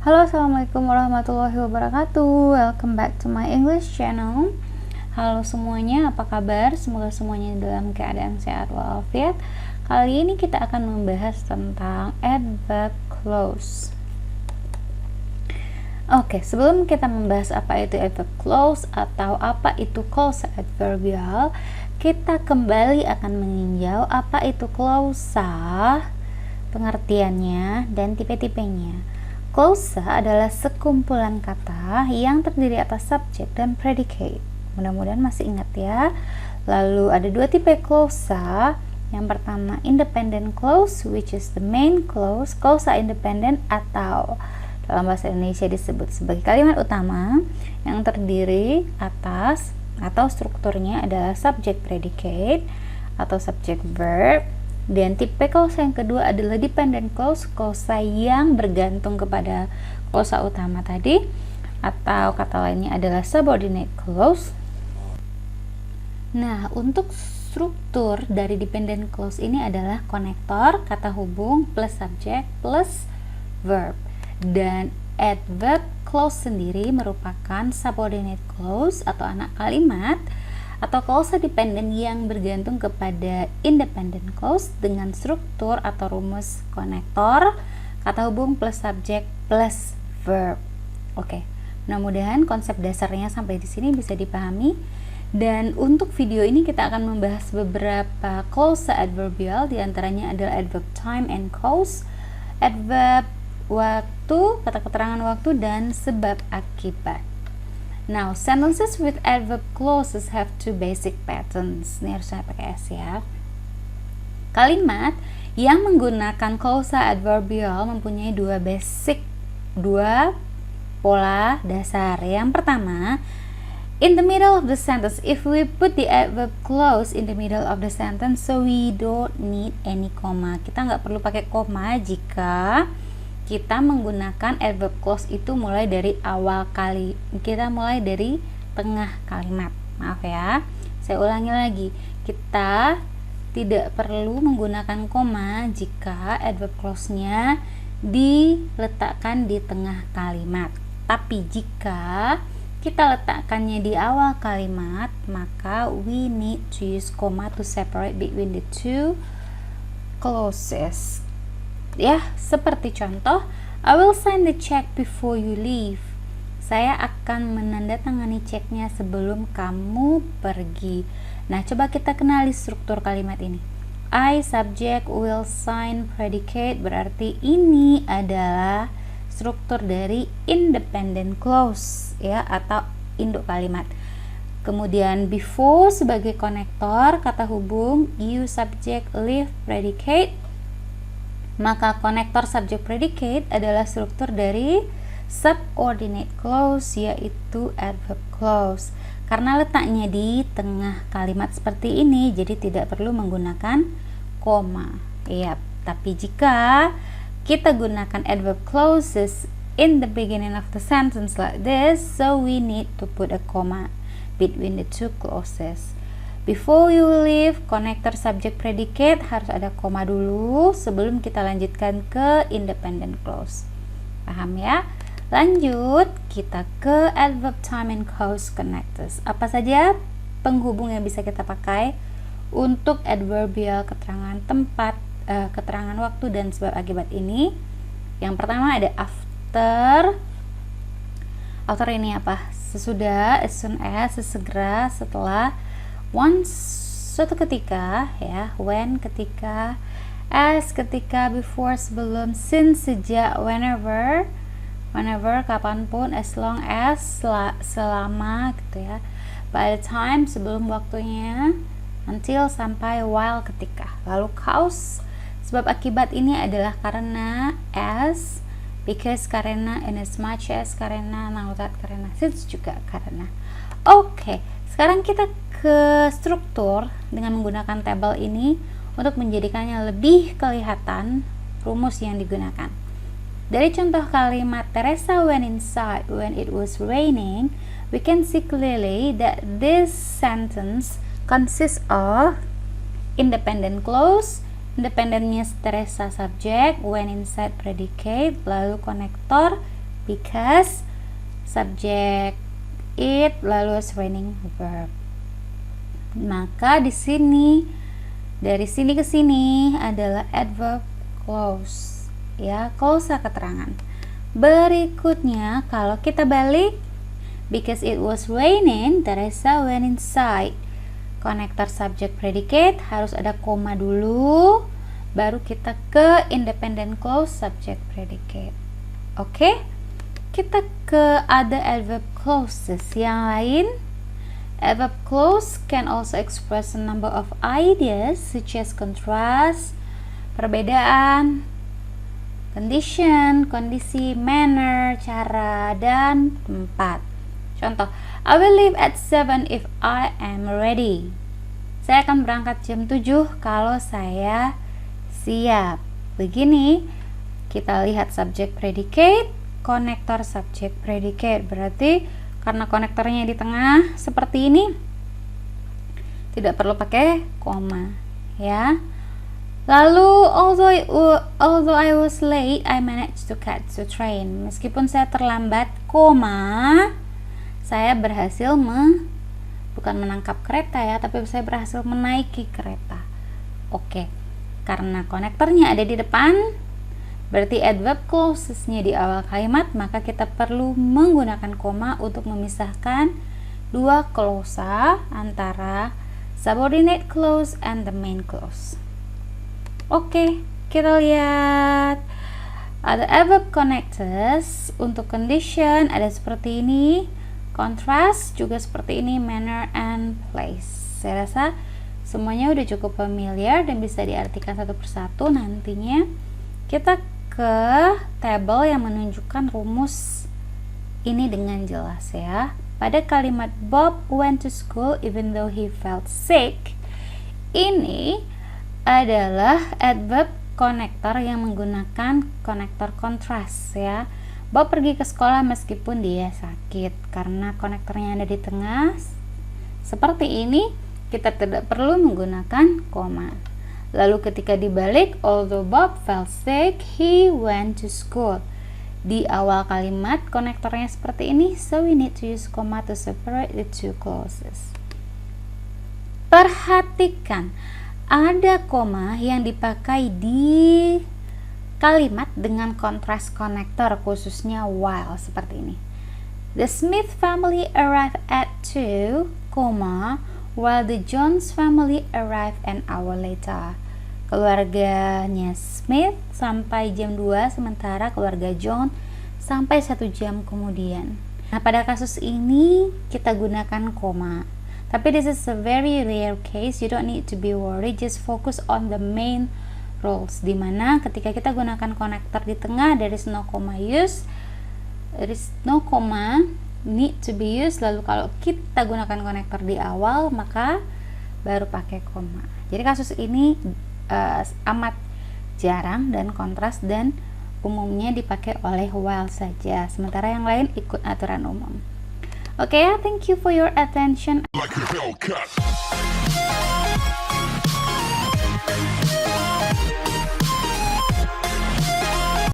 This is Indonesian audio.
Halo, assalamualaikum warahmatullahi wabarakatuh. Welcome back to my English channel. Halo semuanya, apa kabar? Semoga semuanya dalam keadaan sehat walafiat. Kali ini kita akan membahas tentang adverb clause. Oke, sebelum kita membahas apa itu adverb clause atau apa itu clause adverbial, kita kembali akan meninjau apa itu clausa, pengertiannya, dan tipe-tipenya. Clausa adalah sekumpulan kata yang terdiri atas subjek dan predicate. Mudah-mudahan masih ingat ya. Lalu ada dua tipe clausa. Yang pertama independent clause, which is the main clause. Clausa independent atau dalam bahasa Indonesia disebut sebagai kalimat utama yang terdiri atas atau strukturnya adalah subject predicate atau subject verb. Dan tipe clausa yang kedua adalah dependent clause, clausa yang bergantung kepada clausa utama tadi, atau kata lainnya adalah subordinate clause. Nah, untuk struktur dari dependent clause ini adalah konektor, kata hubung, plus subject, plus verb. Dan adverb clause sendiri merupakan subordinate clause atau anak kalimat atau clausa dependent yang bergantung kepada independent clause dengan struktur atau rumus konektor, kata hubung plus subjek plus verb. Oke, mudah-mudahan konsep dasarnya sampai di sini bisa dipahami. Dan untuk video ini kita akan membahas beberapa clausa adverbial, diantaranya adalah adverb time and cause, adverb waktu, kata keterangan waktu, dan sebab akibat. Now, sentences with adverb clauses have two basic patterns. Ini harusnya pakai S ya. Kalimat yang menggunakan clausa adverbial mempunyai dua pola dasar. Yang pertama, in the middle of the sentence, if we put the adverb clause in the middle of the sentence, so we don't need any comma. Kita nggak perlu pakai koma jika kita menggunakan adverb clause itu mulai dari mulai dari tengah kalimat. Maaf ya, saya ulangi lagi, kita tidak perlu menggunakan koma jika adverb clause-nya diletakkan di tengah kalimat. Tapi jika kita letakkannya di awal kalimat, maka we need to use comma to separate between the two clauses. Ya, seperti contoh, I will sign the check before you leave. Saya akan menandatangani ceknya sebelum kamu pergi. Nah, coba kita kenali struktur kalimat ini. I subject, will sign predicate, berarti ini adalah struktur dari independent clause ya, atau induk kalimat. Kemudian before sebagai konektor, kata hubung, you subject, leave predicate. Maka konektor subject predicate adalah struktur dari subordinate clause, yaitu adverb clause. Karena letaknya di tengah kalimat seperti ini, jadi tidak perlu menggunakan koma. Ya, tapi jika kita gunakan adverb clauses in the beginning of the sentence like this, so we need to put a comma between the two clauses. Before you leave, konektor subject predicate harus ada koma dulu sebelum kita lanjutkan ke independent clause. Paham ya? Lanjut, kita ke adverb time and cause connectors. Apa saja penghubung yang bisa kita pakai untuk adverbial keterangan tempat, keterangan waktu, dan sebab akibat ini? Yang pertama ada after. After ini apa? Sesudah, as soon as, sesegera, setelah, once, suatu ketika ya, when, ketika, as, ketika, before, sebelum, since, sejak, whenever, kapanpun, as long as, selama gitu ya, by the time, sebelum waktunya, until, sampai, while, ketika. Lalu cause, sebab akibat ini adalah karena, as, because, karena, inasmuch as, karena, now that, karena, since juga karena. Oke, sekarang kita ke struktur dengan menggunakan tabel ini untuk menjadikannya lebih kelihatan rumus yang digunakan. Dari contoh kalimat Teresa went inside when it was raining, we can see clearly that this sentence consists of independent clause. Independentnya Teresa subject, went inside predicate, lalu konektor because subject it lalu raining verb. Maka di sini dari sini ke sini adalah adverb clause ya, klausa keterangan. Berikutnya kalau kita balik, because it was raining, Teresa went inside. Konektor subject predicate harus ada koma dulu, baru kita ke independent clause subject predicate. Oke, kita ke other adverb clauses yang lain. Adverb clause can also express a number of ideas such as contrast, perbedaan, condition, kondisi, manner, cara, dan tempat. Contoh, I will leave at 7 if I am ready. Saya akan berangkat jam 7 kalau saya siap. Begini, kita lihat subject predicate, konektor subject predicate. Berarti karena konektornya di tengah seperti ini, tidak perlu pakai koma ya. Lalu although I was late, I managed to catch the train. Meskipun saya terlambat, koma, saya berhasil bukan menangkap kereta ya, tapi saya berhasil menaiki kereta. Oke, karena konektornya ada di depan, berarti adverb clauses-nya di awal kalimat, maka kita perlu menggunakan koma untuk memisahkan dua klausa antara subordinate clause and the main clause. Oke, kita lihat ada adverb connectors. Untuk condition ada seperti ini, contrast juga seperti ini, manner and place. Saya rasa semuanya udah cukup familiar dan bisa diartikan satu persatu. Nantinya kita ke tabel yang menunjukkan rumus ini dengan jelas ya. Pada kalimat Bob went to school even though he felt sick, ini adalah adverb konektor yang menggunakan konektor kontras ya. Bob pergi ke sekolah meskipun dia sakit. Karena konektornya ada di tengah seperti ini, kita tidak perlu menggunakan koma. Lalu ketika dibalik, although Bob felt sick, he went to school. Di awal kalimat konektornya seperti ini, so we need to use comma to separate the two clauses. Perhatikan, ada koma yang dipakai di kalimat dengan kontras konektor, khususnya while seperti ini. The Smith family arrived at 2, while the Jones family arrived an hour later. Keluarganya Smith sampai jam 2, sementara keluarga John sampai 1 jam kemudian. Nah, pada kasus ini kita gunakan koma. Tapi this is a very rare case, you don't need to be worried, just focus on the main rules. Dimana ketika kita gunakan konektor di tengah, there is no comma need to be used. Lalu kalau kita gunakan konektor di awal, maka baru pakai koma. Jadi kasus ini amat jarang dan kontras dan umumnya dipakai oleh while saja, sementara yang lain ikut aturan umum. Oke, thank you for your attention.